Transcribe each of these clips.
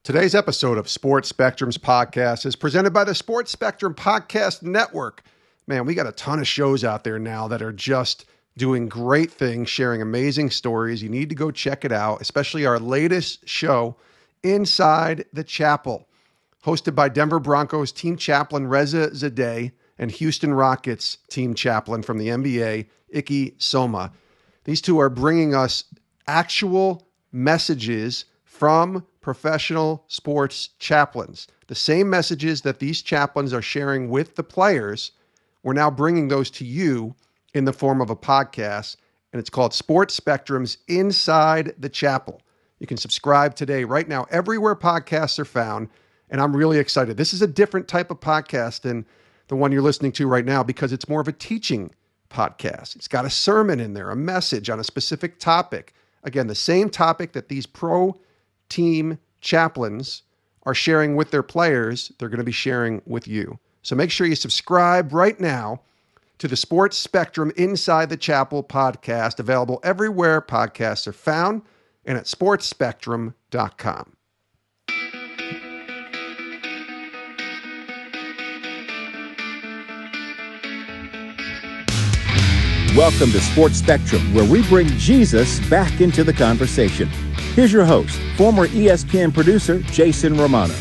Today's episode of Sports Spectrum's podcast is presented by the Sports Spectrum Podcast Network. Man, we got a ton of shows out there now that are just doing great things, sharing amazing stories. You need to go check it out, especially our latest show, Inside the Chapel, hosted by Denver Broncos team chaplain Reza Zadeh and Houston Rockets team chaplain from the NBA, Ike Soma. These two are bringing us actual messages from professional sports chaplains. The same messages that these chaplains are sharing with the players, we're now bringing those to you in the form of a podcast, and it's called Sports Spectrum's Inside the Chapel. You can subscribe today, right now, everywhere podcasts are found, and I'm really excited. This is a different type of podcast than the one you're listening to right now because it's more of a teaching podcast. It's got a sermon in there, a message on a specific topic. Again, the same topic that these pro team chaplains are sharing with their players, they're going to be sharing with you. So make sure you subscribe right now to the Sports Spectrum Inside the Chapel podcast, available everywhere podcasts are found and at sportsspectrum.com. Welcome to Sports Spectrum, where we bring Jesus back into the conversation. Here's your host, former ESPN producer, Jason Romano.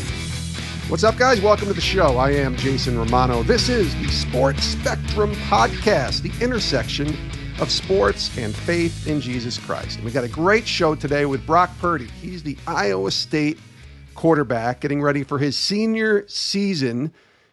What's up, guys? Welcome to the show. I am Jason Romano. This is the Sports Spectrum podcast, the intersection of sports and faith in Jesus Christ. And we got a great show today with Brock Purdy. He's the Iowa State quarterback getting ready for his senior season.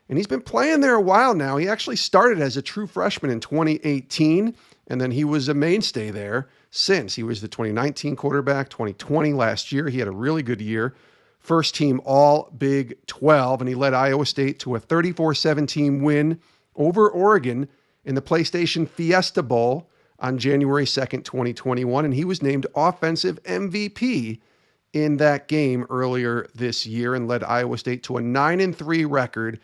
And he's been playing there a while now. He actually started as a true freshman in 2018, and then he was a mainstay there since. He was the 2019 quarterback, 2020 last year. He had a really good year. First team all Big 12, and he led Iowa State to a 34-17 win over Oregon in the PlayStation Fiesta Bowl on January 2nd, 2021, and he was named Offensive MVP in that game earlier this year and led Iowa State to a 9-3 record.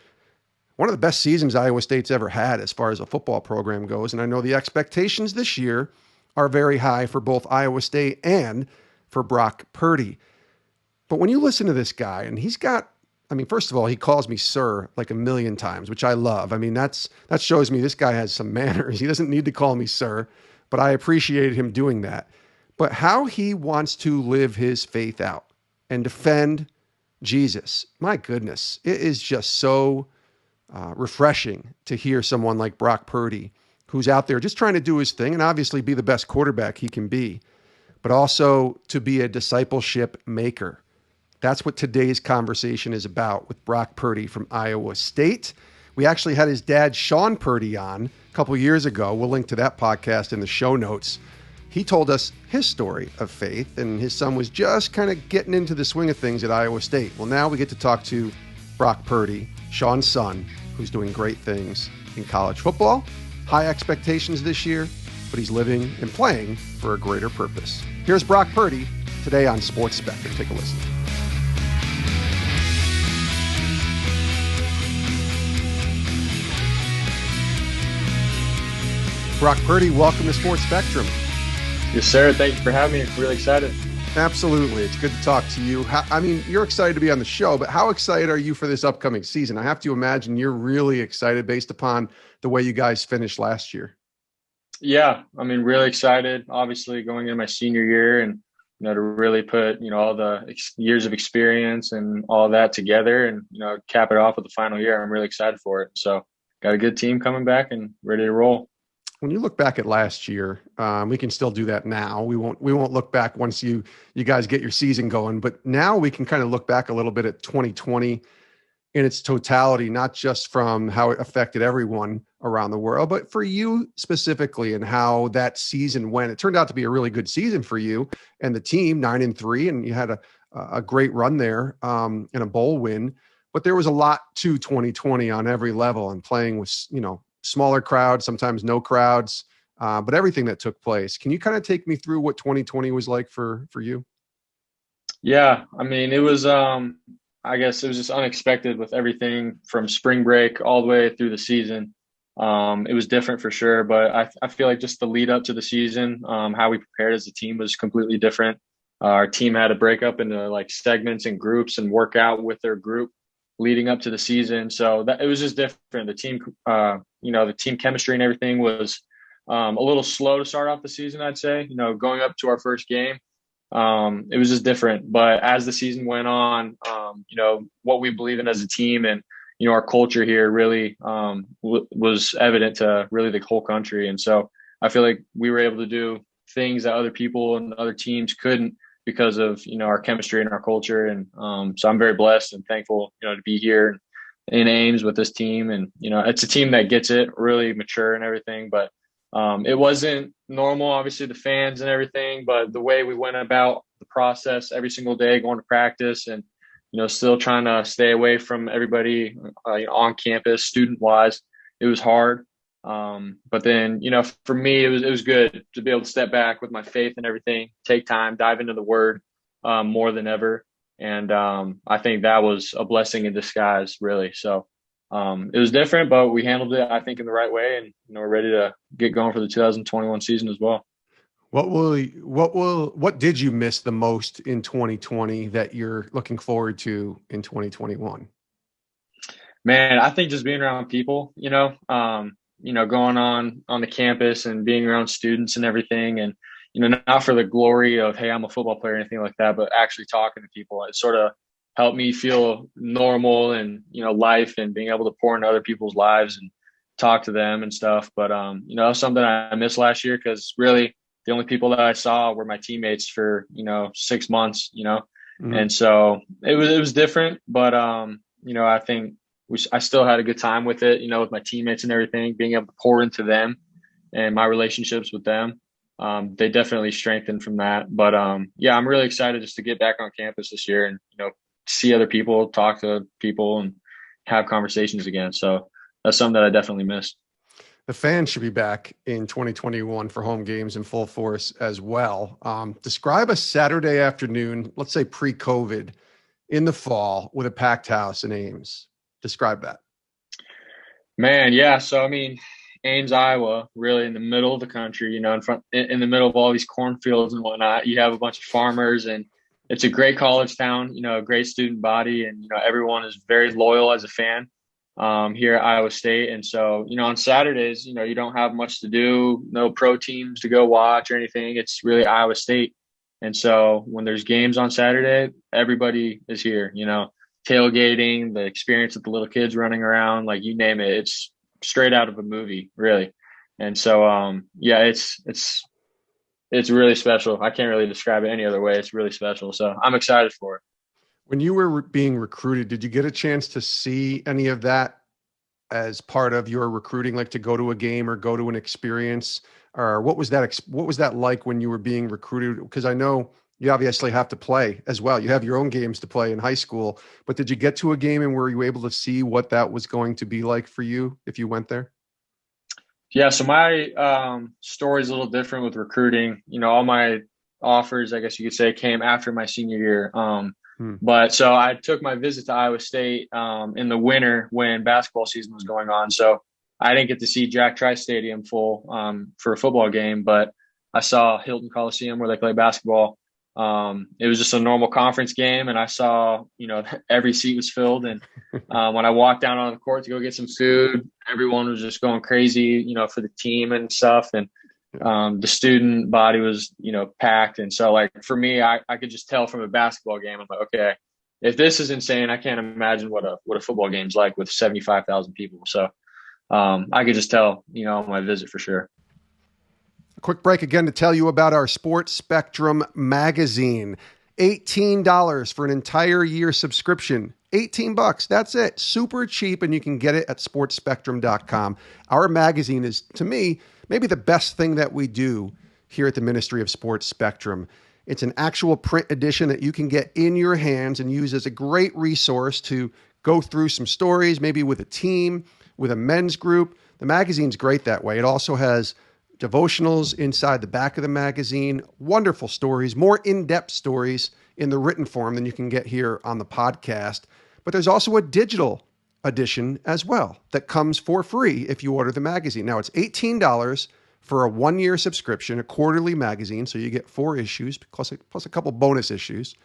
One of the best seasons Iowa State's ever had as far as a football program goes, and I know the expectations this year are very high for both Iowa State and for Brock Purdy. But when you listen to this guy, and he's got, first of all, he calls me sir like a million times, which I love. That shows me this guy has some manners. He doesn't need to call me sir, but I appreciated him doing that. But how he wants to live his faith out and defend Jesus, my goodness, it is just so refreshing to hear someone like Brock Purdy, who's out there just trying to do his thing and obviously be the best quarterback he can be, but also to be a discipleship maker. That's what today's conversation is about with Brock Purdy from Iowa State. We actually had his dad, Shawn Purdy, on a couple years ago. We'll link to that podcast in the show notes. He told us his story of faith, and his son was just kind of getting into the swing of things at Iowa State. Well, now we get to talk to Brock Purdy, Shawn's son, who's doing great things in college football. High expectations this year, but he's living and playing for a greater purpose. Here's Brock Purdy today on Sports Spectrum. Take a listen. Brock Purdy, welcome to Sports Spectrum. Yes, sir. Thank you for having me. Really excited. Absolutely. It's good to talk to you. You're excited to be on the show, but how excited are you for this upcoming season? I have to imagine you're really excited based upon the way you guys finished last year. Yeah, really excited, obviously going into my senior year and, to really put, all the years of experience and all that together and, cap it off with the final year. I'm really excited for it. So got a good team coming back and ready to roll. When you look back at last year, we can still do that now. We won't look back once you guys get your season going, but now we can kind of look back a little bit at 2020 in its totality, not just from how it affected everyone around the world, but for you specifically and how that season went. It turned out to be a really good season for you and the team, 9-3, and you had a great run there and a bowl win. But there was a lot to 2020 on every level and playing with, smaller crowds, sometimes no crowds, but everything that took place. Can you kind of take me through what 2020 was like for you? Yeah, it was, I guess it was just unexpected with everything from spring break all the way through the season. It was different for sure, but I feel like just the lead up to the season, how we prepared as a team was completely different. Our team had to break up into like segments and groups and work out with their group leading up to the season. So that it was just different. The team, the team chemistry and everything was a little slow to start off the season, I'd say, going up to our first game. It was just different. But as the season went on, what we believe in as a team and, our culture here really was evident to really the whole country. And so I feel like we were able to do things that other people and other teams couldn't because of, our chemistry and our culture. And so I'm very blessed and thankful, to be here in Ames with this team. And, it's a team that gets it, really mature and everything. But it wasn't normal, obviously, the fans and everything, but the way we went about the process every single day, going to practice and, still trying to stay away from everybody on campus, student-wise, it was hard. But then, for me, it was good to be able to step back with my faith and everything, take time, dive into the word more than ever. And I think that was a blessing in disguise, really. So it was different, but we handled it, I think, in the right way. And, we're ready to get going for the 2021 season as well. What did you miss the most in 2020 that you're looking forward to in 2021? Man, I think just being around people, going on the campus and being around students and everything. And, not for the glory of, hey, I'm a football player or anything like that, but actually talking to people. It sort of helped me feel normal and, life and being able to pour into other people's lives and talk to them and stuff. But, something I missed last year because really the only people that I saw were my teammates for, 6 months, Mm-hmm. And so it was different, but, I think I still had a good time with it, with my teammates and everything, being able to pour into them and my relationships with them. They definitely strengthened from that. But, I'm really excited just to get back on campus this year and, see other people, talk to people and have conversations again. So that's something that I definitely missed. The fans should be back in 2021 for home games in full force as well. Describe a Saturday afternoon, let's say pre-COVID, in the fall with a packed house in Ames. Describe that. Man, yeah. So, Ames, Iowa, really in the middle of the country, in the middle of all these cornfields and whatnot. You have a bunch of farmers and it's a great college town, a great student body. And, everyone is very loyal as a fan here at Iowa State. And so, on Saturdays, you don't have much to do, no pro teams to go watch or anything. It's really Iowa State. And so when there's games on Saturday, everybody is here, tailgating, the experience of the little kids running around, like you name it. It's straight out of a movie, really. And so, it's really special. I can't really describe it any other way. It's really special. So I'm excited for it. When you were being recruited, did you get a chance to see any of that as part of your recruiting, like to go to a game or go to an experience? Or what was that like when you were being recruited? Because I know you obviously have to play as well. You have your own games to play in high school, but did you get to a game and were you able to see what that was going to be like for you if you went there? Yeah. So my story is a little different with recruiting. All my offers, I guess you could say, came after my senior year. But so I took my visit to Iowa State in the winter when basketball season was going on. So I didn't get to see Jack Trice Stadium full for a football game, but I saw Hilton Coliseum where they play basketball. It was just a normal conference game, and I saw, every seat was filled. And when I walked down on the court to go get some food, everyone was just going crazy, for the team and stuff. And the student body was, packed. And so, like, for me, I could just tell from a basketball game, I'm like, okay, if this is insane, I can't imagine what a football game's like with 75,000 people. So I could just tell, on my visit for sure. A quick break again to tell you about our Sports Spectrum magazine. $18 for an entire year subscription. $18. That's it. Super cheap, and you can get it at sportspectrum.com. Our magazine is, to me, maybe the best thing that we do here at the Ministry of Sports Spectrum. It's an actual print edition that you can get in your hands and use as a great resource to go through some stories, maybe with a team, with a men's group. The magazine's great that way. It also has devotionals inside the back of the magazine, wonderful stories, more in-depth stories in the written form than you can get here on the podcast. But there's also a digital edition as well that comes for free if you order the magazine. Now it's $18 for a 1-year subscription, a quarterly magazine. So you get 4 issues plus a couple bonus issues.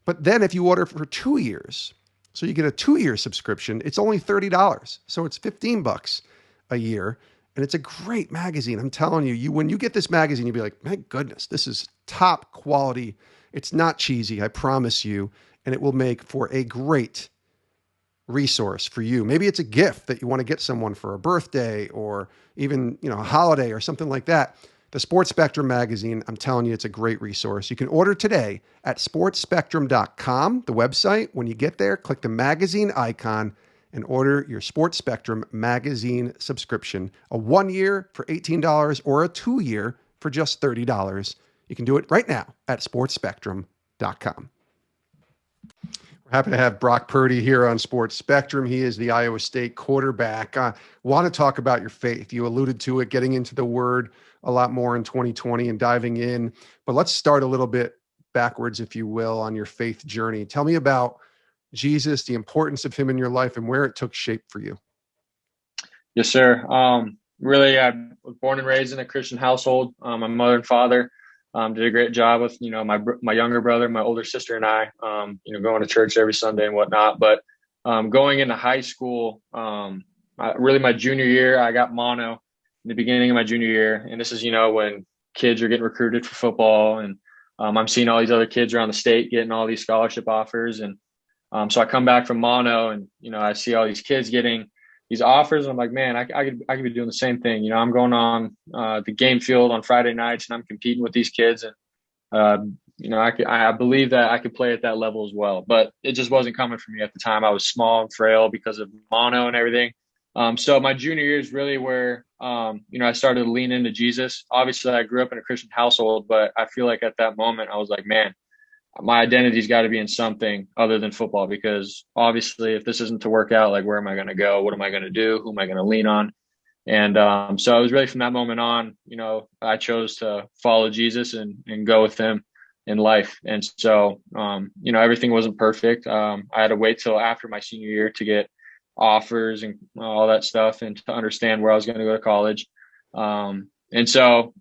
But then if you order for 2 years, so you get a 2-year subscription, it's only $30. So it's $15 a year. And it's a great magazine. I'm telling you, when you get this magazine, you'll be like, my goodness, this is top quality. It's not cheesy, I promise you. And it will make for a great resource for you. Maybe it's a gift that you want to get someone for a birthday or even, a holiday or something like that. The Sports Spectrum magazine, I'm telling you, it's a great resource. You can order today at sportspectrum.com, the website. When you get there, click the magazine icon and order your Sports Spectrum magazine subscription, a 1-year for $18 or a 2-year for just $30. You can do it right now at sportspectrum.com. We're happy to have Brock Purdy here on Sports Spectrum. He is the Iowa State quarterback. Want to talk about your faith. You alluded to it, getting into the Word a lot more in 2020 and diving in. But let's start a little bit backwards, if you will, on your faith journey. Tell me about Jesus, the importance of him in your life, and where it took shape for you. Yes, sir. Really, I was born and raised in a Christian household. My mother and father did a great job with, my younger brother, my older sister, and I, going to church every Sunday and whatnot. But going into high school, really my junior year, I got mono in the beginning of my junior year. And this is, when kids are getting recruited for football. And I'm seeing all these other kids around the state getting all these scholarship offers. And so I come back from mono and, I see all these kids getting these offers. And I'm like, man, I could be doing the same thing. I'm going on the game field on Friday nights and I'm competing with these kids. And, I believe that I could play at that level as well, but it just wasn't coming for me at the time. I was small and frail because of mono and everything. So my junior year is really where, I started to lean into Jesus. Obviously I grew up in a Christian household, but I feel like at that moment I was like, man, my identity's got to be in something other than football, because obviously if this isn't to work out, like, where am I going to go? What am I going to do? Who am I going to lean on? And so it was really from that moment on, I chose to follow Jesus and go with him in life. And so, everything wasn't perfect. I had to wait till after my senior year to get offers and all that stuff and to understand where I was going to go to college. And so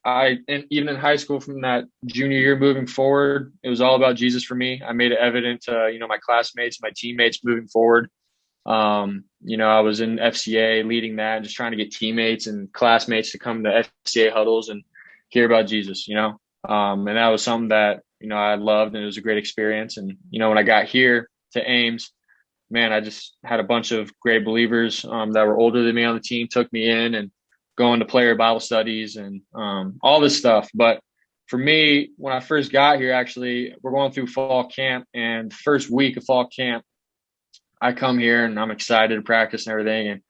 and even in high school, from that junior year moving forward, it was all about Jesus for me. I made it evident to, my classmates, my teammates moving forward. I was in FCA leading that and just trying to get teammates and classmates to come to FCA huddles and hear about Jesus, and that was something that, I loved, and it was a great experience. And, when I got here to Ames, man, I just had a bunch of great believers that were older than me on the team, took me in and going to player Bible studies and all this stuff. But for me, when I first got here, actually, we're going through fall camp, and first week of fall camp, I come here and I'm excited to practice and everything. And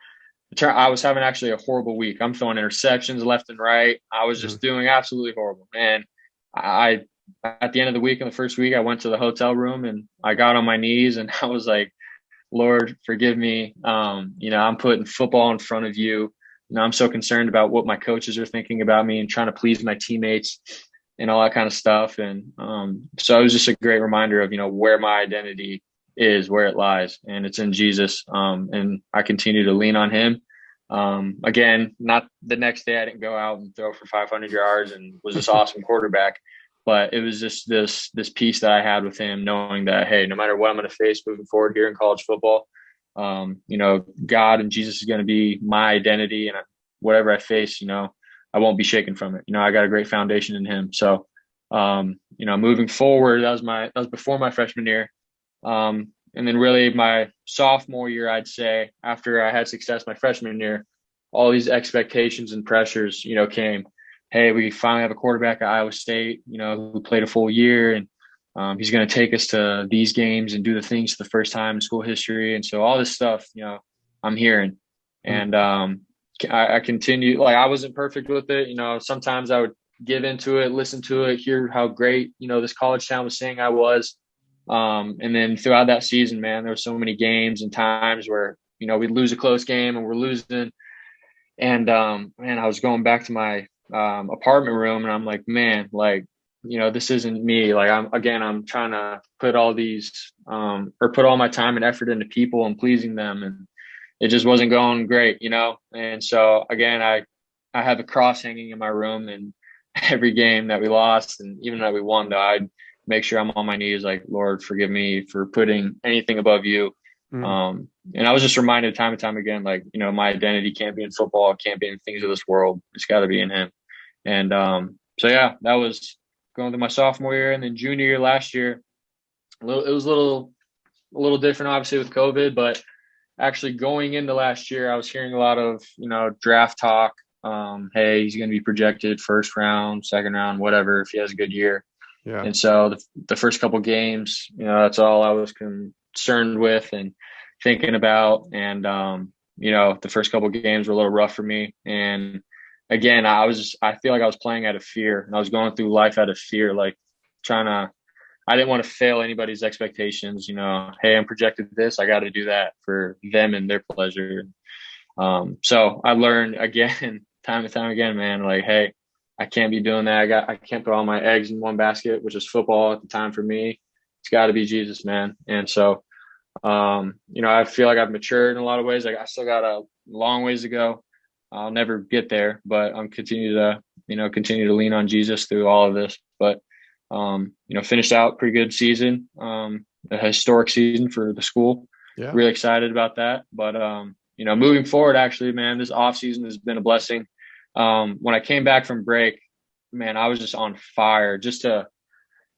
I was having actually a horrible week. I'm throwing interceptions left and right. I was just doing absolutely horrible. And at the end of the week, in the first week, I went to the hotel room and I got on my knees and I was like, Lord, forgive me. I'm putting football in front of you. I'm so concerned about what my coaches are thinking about me and trying to please my teammates and all that kind of stuff. And so it was just a great reminder of, where my identity is, where it lies, and it's in Jesus. And I continue to lean on him. Again, not the next day I didn't go out and throw for 500 yards and was this awesome quarterback, but it was just this peace that I had with him, knowing that, hey, no matter what I'm going to face moving forward here in college football, God and Jesus is going to be my identity, and whatever I face, I won't be shaken from it. I got a great foundation in him. So, moving forward, that was before my freshman year. And then really my sophomore year, I'd say, after I had success my freshman year, all these expectations and pressures, came. Hey, we finally have a quarterback at Iowa State, who played a full year, and he's going to take us to these games and do the things for the first time in school history. And so all this stuff, I'm hearing, and I continue. Like, I wasn't perfect with it. Sometimes I would give into it, listen to it, hear how great, this college town was saying I was. And then throughout that season, man, there were so many games and times where, we'd lose a close game and we're losing. And, man, I was going back to my apartment room and I'm like, man, like, this isn't me. Like, I'm trying to put all these, or put all my time and effort into people and pleasing them. And it just wasn't going great, And so again, I I have a cross hanging in my room, and every game that we lost and even that we won, though, I'd make sure I'm on my knees, like, Lord, forgive me for putting anything above you. And I was just reminded time and time again, like, my identity can't be in football, it can't be in things of this world. It's got to be in him. And so, yeah, that was going through my sophomore year. And then junior year last year, it was a little different, obviously, with COVID. But actually going into last year, I was hearing a lot of, draft talk. Hey, he's going to be projected first round, second round, whatever, if he has a good year. Yeah. And so the first couple games, that's all I was concerned with and thinking about. And, the first couple games were a little rough for me. And again, I feel like I was playing out of fear, and I was going through life out of fear, like I didn't want to fail anybody's expectations. Hey, I'm projected this, I got to do that for them and their pleasure. So I learned again, time and time again, man, like, hey, I can't be doing that. I can't put all my eggs in one basket, which is football at the time for me. It's got to be Jesus, man. And so, I feel like I've matured in a lot of ways. Like, I still got a long ways to go. I'll never get there, but I'm continue to lean on Jesus through all of this. But, finished out pretty good season, a historic season for the school. Yeah. Really excited about that. But, moving forward, actually, man, this off season has been a blessing. When I came back from break, man, I was just on fire just to,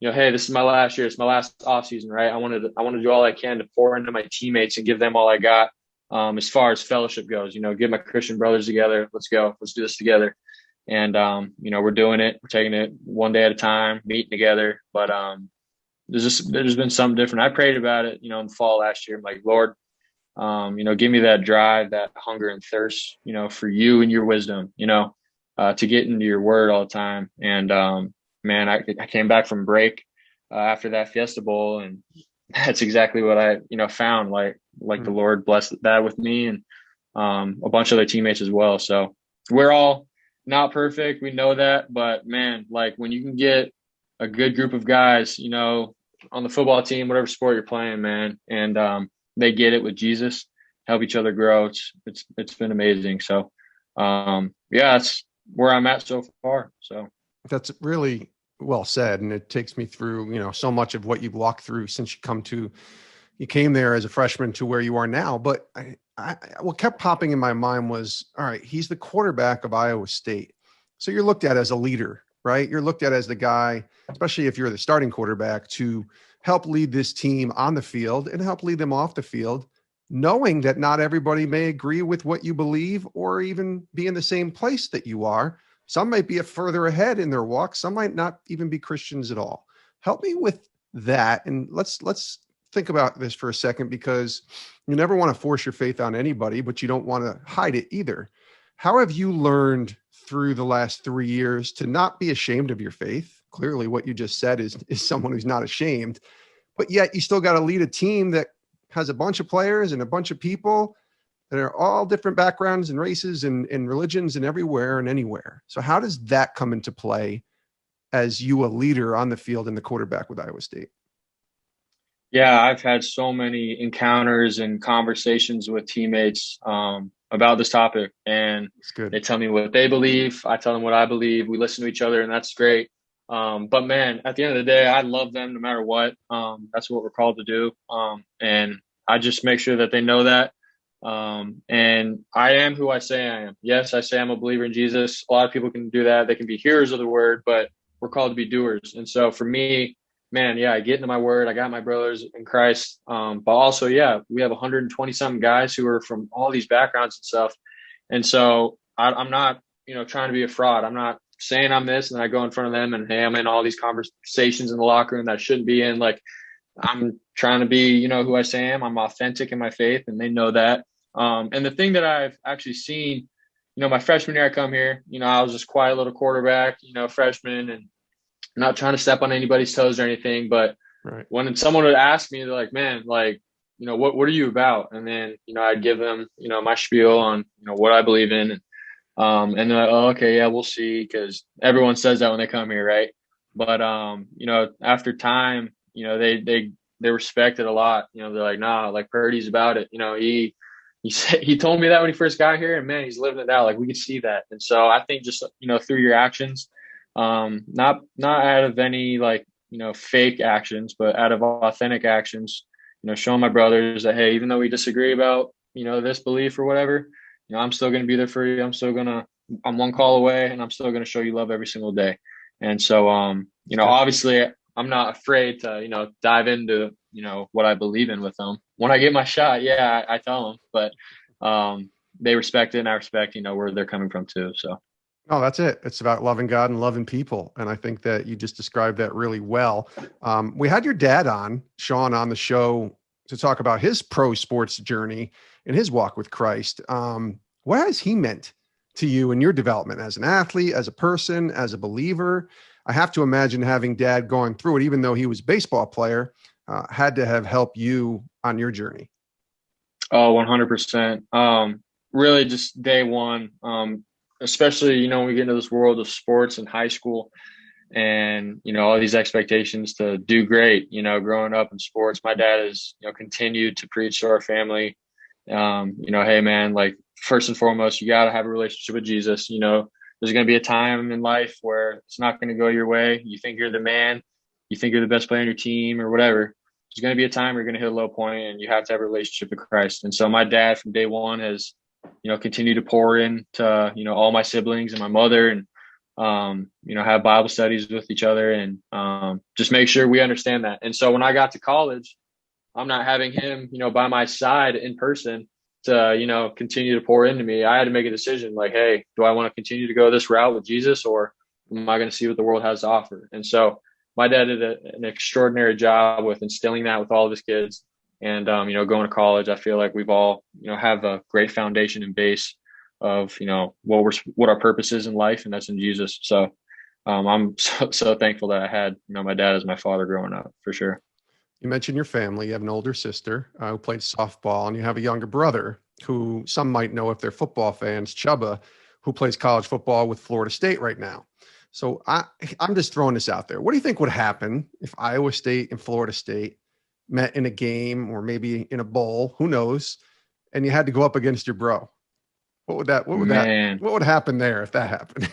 hey, this is my last year. It's my last off season, right? I want to do all I can to pour into my teammates and give them all I got. As far as fellowship goes, get my Christian brothers together. Let's go. Let's do this together. And, we're doing it. We're taking it one day at a time, meeting together. But there's been something different. I prayed about it, in the fall last year. I'm like, Lord, give me that drive, that hunger and thirst, for you and your wisdom, to get into your word all the time. And, man, I came back from break after that Fiesta Bowl, and that's exactly what I, found. Like the Lord blessed that with me and a bunch of other teammates as well. So we're all not perfect. We know that. But, man, like, when you can get a good group of guys, on the football team, whatever sport you're playing, man, and they get it with Jesus, help each other grow. It's been amazing. So, that's where I'm at so far. So that's really well said. And it takes me through, so much of what you've walked through since you came there as a freshman to where you are now. But what kept popping in my mind was, all right, he's the quarterback of Iowa State. So you're looked at as a leader, right? You're looked at as the guy, especially if you're the starting quarterback, to help lead this team on the field and help lead them off the field, knowing that not everybody may agree with what you believe or even be in the same place that you are. Some might be further ahead in their walk. Some might not even be Christians at all. Help me with that. And let's think about this for a second, because you never want to force your faith on anybody, but you don't want to hide it either. How have you learned through the last 3 years to not be ashamed of your faith? Clearly what you just said is someone who's not ashamed, but yet you still got to lead a team that has a bunch of players and a bunch of people that are all different backgrounds and races and religions and everywhere and anywhere. So how does that come into play as you a leader on the field and the quarterback with Iowa State? Yeah, I've had so many encounters and conversations with teammates about this topic, and they tell me what they believe. I tell them what I believe. We listen to each other, and that's great. But, man, at the end of the day, I love them no matter what. That's what we're called to do. And I just make sure that they know that. And I am who I say I am. Yes, I say I'm a believer in Jesus. A lot of people can do that. They can be hearers of the word, but we're called to be doers. And so for me, man, I get into my word. I got my brothers in Christ. But also, we have 120 something guys who are from all these backgrounds and stuff. And so I'm not, trying to be a fraud. I'm not saying I'm this and I go in front of them and, hey, I'm in all these conversations in the locker room that I shouldn't be in. Like, I'm trying to be, who I say I am. I'm authentic in my faith, and they know that. And the thing that I've actually seen, my freshman year I come here, I was just quiet little quarterback, freshman, and not trying to step on anybody's toes or anything. But right. When someone would ask me, they're like, man, like, what are you about? And then, I'd give them, my spiel on, what I believe in. And they're like, oh, okay, yeah, we'll see. Because everyone says that when they come here, right? But, after time, they respect it a lot. They're like, nah, like Purdy's about it. he told me that when he first got here, and man, he's living it out. Like, we could see that. And so I think just, through your actions, not out of any, like, fake actions, but out of authentic actions, showing my brothers that, hey, even though we disagree about, this belief or whatever, I'm still going to be there for you. I'm one call away, and I'm still going to show you love every single day. And so, obviously I'm not afraid to, dive into, what I believe in with them. When I get my shot, yeah, I tell them, but they respect it, and I respect, where they're coming from too. So. Oh, that's it. It's about loving God and loving people. And I think that you just described that really well. We had your dad on, Shawn, on the show to talk about his pro sports journey and his walk with Christ. What has he meant to you in your development as an athlete, as a person, as a believer? I have to imagine having dad going through it, even though he was a baseball player, had to have helped you on your journey. Oh, 100%. Really just day one, especially, when we get into this world of sports in high school and, all these expectations to do great, growing up in sports. My dad has, continued to preach to our family, hey man, like, first and foremost, you got to have a relationship with Jesus. There's going to be a time in life where it's not going to go your way. You think you're the man, you think you're the best player on your team or whatever. There's going to be a time where you're going to hit a low point, and you have to have a relationship with Christ. And so my dad from day one has, continue to pour into, all my siblings and my mother, and, have Bible studies with each other, and just make sure we understand that. And so when I got to college, I'm not having him, by my side in person to, continue to pour into me. I had to make a decision like, hey, do I want to continue to go this route with Jesus, or am I going to see what the world has to offer? And so my dad did an extraordinary job with instilling that with all of his kids. And, going to college, I feel like we've all, have a great foundation and base of, what our purpose is in life, and that's in Jesus. So I'm so thankful that I had, my dad as my father growing up, for sure. You mentioned your family. You have an older sister who played softball, and you have a younger brother who some might know if they're football fans, Chuba, who plays college football with Florida State right now. So I'm just throwing this out there. What do you think would happen if Iowa State and Florida State met in a game, or maybe in a bowl, who knows, and you had to go up against your bro? What would happen there if that happened?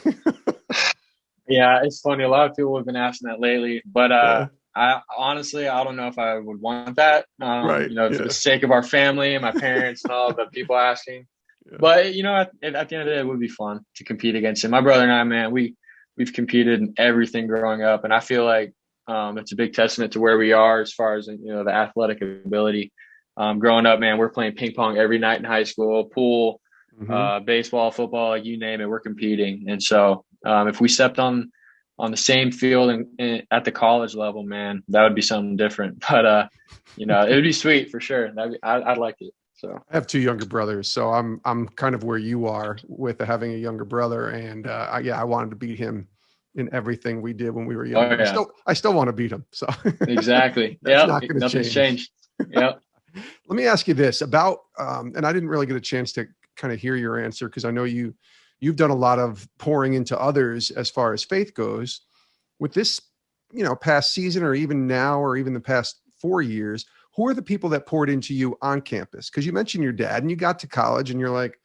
Yeah, it's funny. A lot of people have been asking that lately, but Yeah. I honestly, I don't know if I would want that, Right. For the sake of our family and my parents and all the people asking. Yeah. But, at the end of the day, it would be fun to compete against him. My brother and I, man, we've competed in everything growing up. And I feel like it's a big testament to where we are as far as, the athletic ability. Growing up, man, we're playing ping pong every night in high school, pool, baseball, football, like you name it, we're competing. And so if we stepped on the same field and at the college level, man, that would be something different. But, it would be sweet for sure. I'd like it. So I have two younger brothers, so I'm kind of where you are with having a younger brother. And I wanted to beat him in everything we did when we were younger. Oh, yeah. I still want to beat him. So exactly. Yeah. Nothing's changed. Yeah. Let me ask you this about, and I didn't really get a chance to kind of hear your answer, because I know you've done a lot of pouring into others as far as faith goes. With this, past season, or even now, or even the past 4 years, who are the people that poured into you on campus? Because you mentioned your dad, and you got to college and you're like,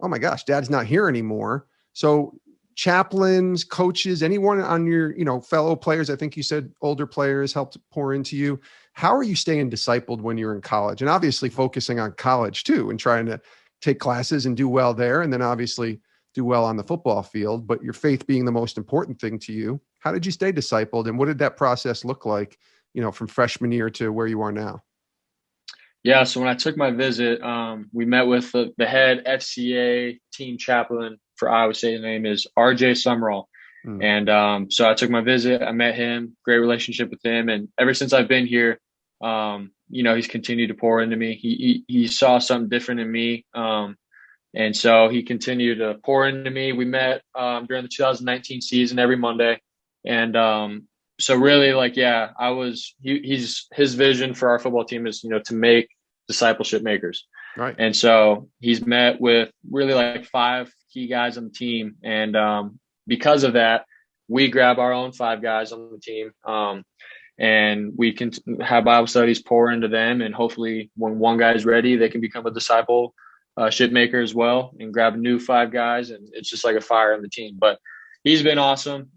oh my gosh, dad's not here anymore. So chaplains, coaches, anyone on your, fellow players, I think you said older players helped pour into you. How are you staying discipled when you're in college? And obviously focusing on college too, and trying to take classes and do well there. And then obviously do well on the football field, but your faith being the most important thing to you. How did you stay discipled, and what did that process look like, from freshman year to where you are now? Yeah. So when I took my visit, we met with the head FCA team chaplain for Iowa State. His name is RJ Summerall. And so I took my visit. I met him, great relationship with him. And ever since I've been here, he's continued to pour into me. He saw something different in me. And so he continued to pour into me. We met during the 2019 season every Monday. And so really, his vision for our football team is, to make discipleship makers. Right. And so he's met with really 5 key guys on the team. And because of that, we grab our own 5 guys on the team. And we can have Bible studies pour into them. And hopefully when one guy's ready, they can become a disciple ship maker as well, and grab new 5 guys, and it's just like a fire on the team. But he's been awesome.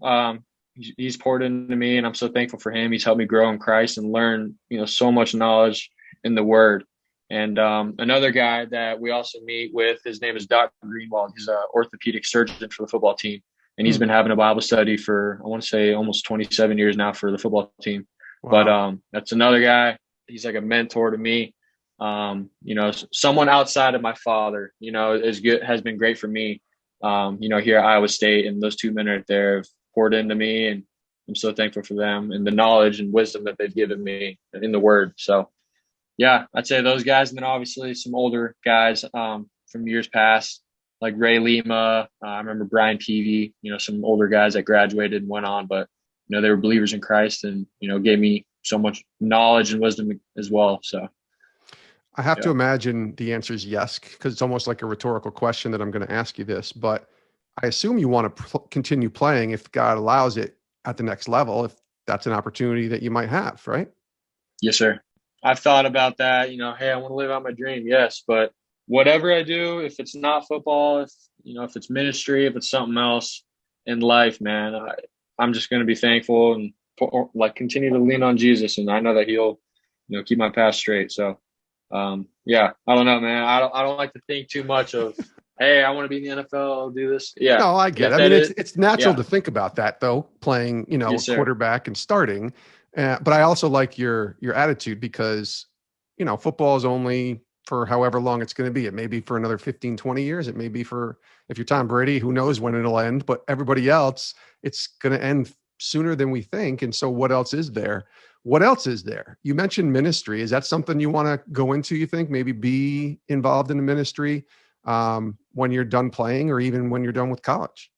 He's poured into me, and I'm so thankful for him. He's helped me grow in Christ and learn, so much knowledge in the Word. And another guy that we also meet with, his name is Dr. Greenwald. He's an orthopedic surgeon for the football team, and he's been having a Bible study for, I want to say, almost 27 years now for the football team. Wow. But that's another guy. He's like a mentor to me. Someone outside of my father, has been great for me. Here at Iowa State, and those 2 men right there have poured into me, and I'm so thankful for them and the knowledge and wisdom that they've given me in the Word. So, yeah, I'd say those guys, and then obviously some older guys from years past, like Ray Lima. I remember Brian Peavy. Some older guys that graduated and went on, but they were believers in Christ, and gave me so much knowledge and wisdom as well. So. I have to imagine the answer is yes, because it's almost like a rhetorical question that I'm going to ask you this, but I assume you want to continue playing if God allows it at the next level, if that's an opportunity that you might have, right? Yes, sir. I've thought about that, hey, I want to live out my dream. Yes. But whatever I do, if it's not football, if it's ministry, if it's something else in life, man, I'm just going to be thankful and continue to lean on Jesus. And I know that he'll, keep my path straight. So, I don't know, man. I don't like to think too much of, hey, I want to be in the NFL, I'll do this. Yeah. No, I get it. I mean, it's natural to think about that though, playing, Yes, quarterback and starting. But I also like your attitude because, football is only for however long it's going to be. It may be for another 15, 20 years. It may be for, if you're Tom Brady, who knows when it'll end, but everybody else, it's going to end sooner than we think. And so what else is there? What else is there? You mentioned ministry. Is that something you want to go into, you think? Maybe be involved in the ministry when you're done playing, or even when you're done with college?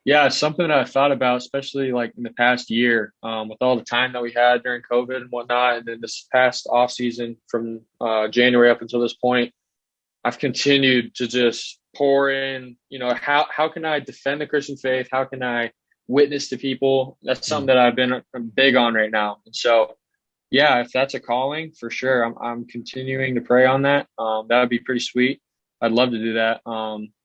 Yeah, it's something that I thought about, especially like in the past year, with all the time that we had during COVID and whatnot. And then this past off season from January up until this point, I've continued to just pour in, how can I defend the Christian faith? How can I witness to people? That's something that I've been big on right now. And so, yeah, if that's a calling, for sure, I'm continuing to pray on that. That would be pretty sweet. I'd love to do that.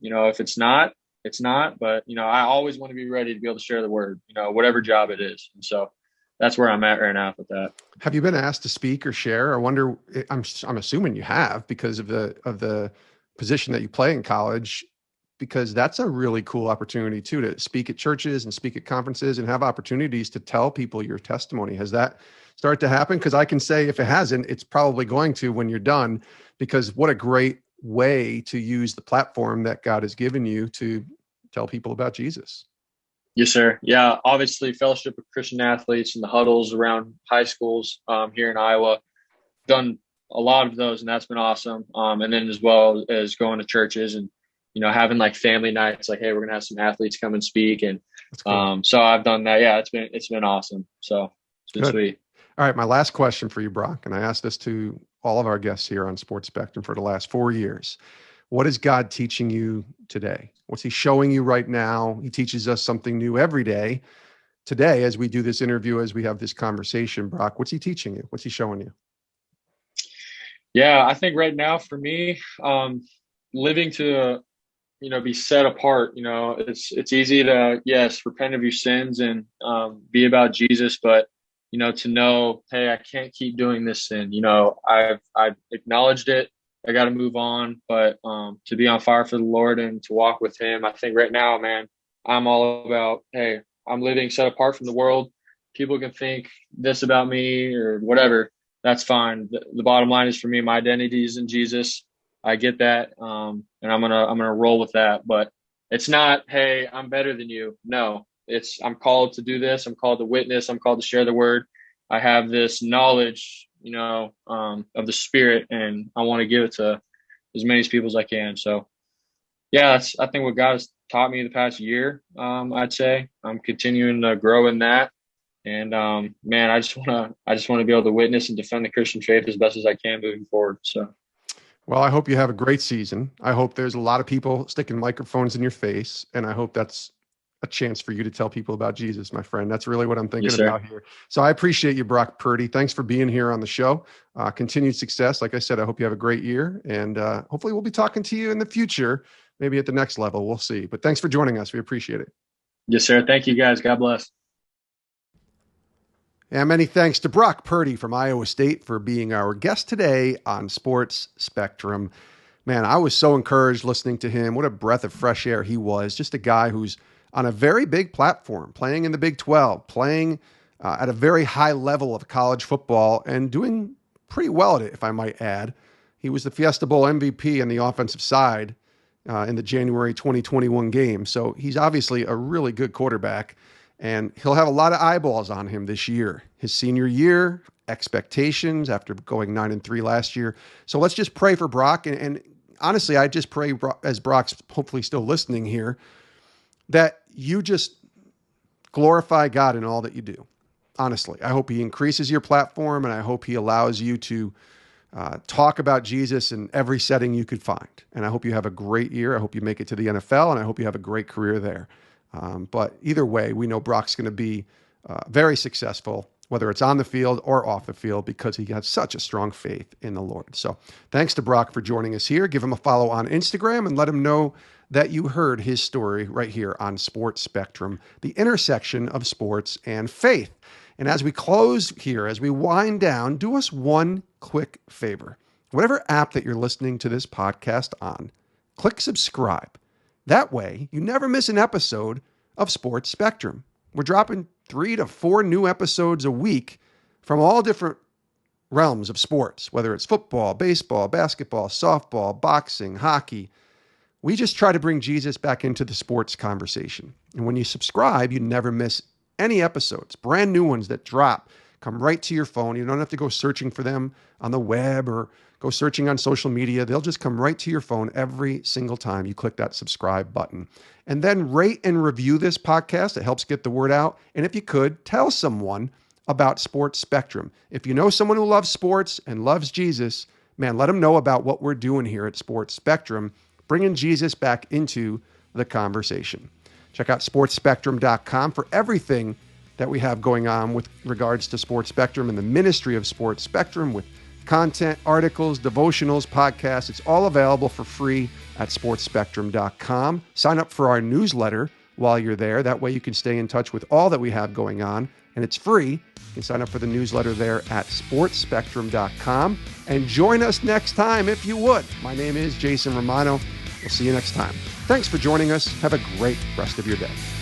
If it's not, it's not. But, I always want to be ready to be able to share the word, whatever job it is. And so that's where I'm at right now with that. Have you been asked to speak or share? I wonder, I'm assuming you have, because of the position that you play in college, because that's a really cool opportunity too, to speak at churches and speak at conferences and have opportunities to tell people your testimony. Has that started to happen? Because I can say if it hasn't, it's probably going to when you're done, because what a great way to use the platform that God has given you to tell people about Jesus. Yes, sir. Yeah, obviously Fellowship of Christian Athletes and the huddles around high schools here in Iowa, done a lot of those, and that's been awesome. And then as well as going to churches and having like family nights, like, hey, we're gonna have some athletes come and speak, and cool. So I've done that. Yeah, it's been awesome. So it's been sweet. All right, my last question for you, Brock, and I asked this to all of our guests here on Sports Spectrum for the last 4 years. What is God teaching you today? What's he showing you right now? He teaches us something new every day. Today, as we do this interview, as we have this conversation, Brock, what's he teaching you? What's he showing you? Yeah, I think right now for me, living to be set apart. It's easy to, yes, repent of your sins and be about Jesus, but to know, hey, I can't keep doing this sin. I've acknowledged it. I got to move on, but to be on fire for the Lord and to walk with him. I think right now, man, I'm all about, hey, I'm living set apart from the world. People can think this about me or whatever. That's fine. The bottom line is, for me, my identity is in Jesus. I get that. And I'm gonna roll with that. But it's not, hey, I'm better than you. No, I'm called to do this. I'm called to witness. I'm called to share the word. I have this knowledge, of the Spirit, and I want to give it to as many people as I can. So yeah, that's, I think, what God has taught me the past year. I'd say I'm continuing to grow in that. And man, I just want to be able to witness and defend the Christian faith as best as I can moving forward. So. Well, I hope you have a great season. I hope there's a lot of people sticking microphones in your face, and I hope that's a chance for you to tell people about Jesus, my friend. That's really what I'm thinking Yes, about here. So I appreciate you, Brock Purdy. Thanks for being here on the show. Continued success. Like I said, I hope you have a great year, and hopefully we'll be talking to you in the future, maybe at the next level. We'll see. But thanks for joining us. We appreciate it. Yes, sir. Thank you, guys. God bless. And many thanks to Brock Purdy from Iowa State for being our guest today on Sports Spectrum. Man, I was so encouraged listening to him. What a breath of fresh air he was. Just a guy who's on a very big platform, playing in the Big 12, playing at a very high level of college football and doing pretty well at it, if I might add. He was the Fiesta Bowl MVP on the offensive side in the January 2021 game. So he's obviously a really good quarterback. And he'll have a lot of eyeballs on him this year. His senior year, expectations after going 9-3 last year. So let's just pray for Brock. And honestly, I just pray, as Brock's hopefully still listening here, that you just glorify God in all that you do. Honestly, I hope he increases your platform, and I hope he allows you to talk about Jesus in every setting you could find. And I hope you have a great year. I hope you make it to the NFL, and I hope you have a great career there. But either way, we know Brock's going to be very successful, whether it's on the field or off the field, because he has such a strong faith in the Lord. So thanks to Brock for joining us here. Give him a follow on Instagram and let him know that you heard his story right here on Sports Spectrum, the intersection of sports and faith. And as we close here, as we wind down, do us one quick favor. Whatever app that you're listening to this podcast on, click subscribe. That way, you never miss an episode of Sports Spectrum. We're dropping 3 to 4 new episodes a week from all different realms of sports, whether it's football, baseball, basketball, softball, boxing, hockey. We just try to bring Jesus back into the sports conversation. And when you subscribe, you never miss any episodes. Brand new ones that drop come right to your phone. You don't have to go searching for them on the web or go searching on social media. They'll just come right to your phone every single time you click that subscribe button. And then rate and review this podcast. It helps get the word out. And if you could, tell someone about Sports Spectrum. If you know someone who loves sports and loves Jesus, man, let them know about what we're doing here at Sports Spectrum, bringing Jesus back into the conversation. Check out sportspectrum.com for everything that we have going on with regards to Sports Spectrum and the ministry of Sports Spectrum, with content, articles, devotionals, podcasts. It's all available for free at sportspectrum.com. Sign up for our newsletter while you're there. That way you can stay in touch with all that we have going on, and it's free. You can sign up for the newsletter there at sportspectrum.com. And join us next time if you would. My name is Jason Romano. We'll see you next time. Thanks for joining us. Have a great rest of your day.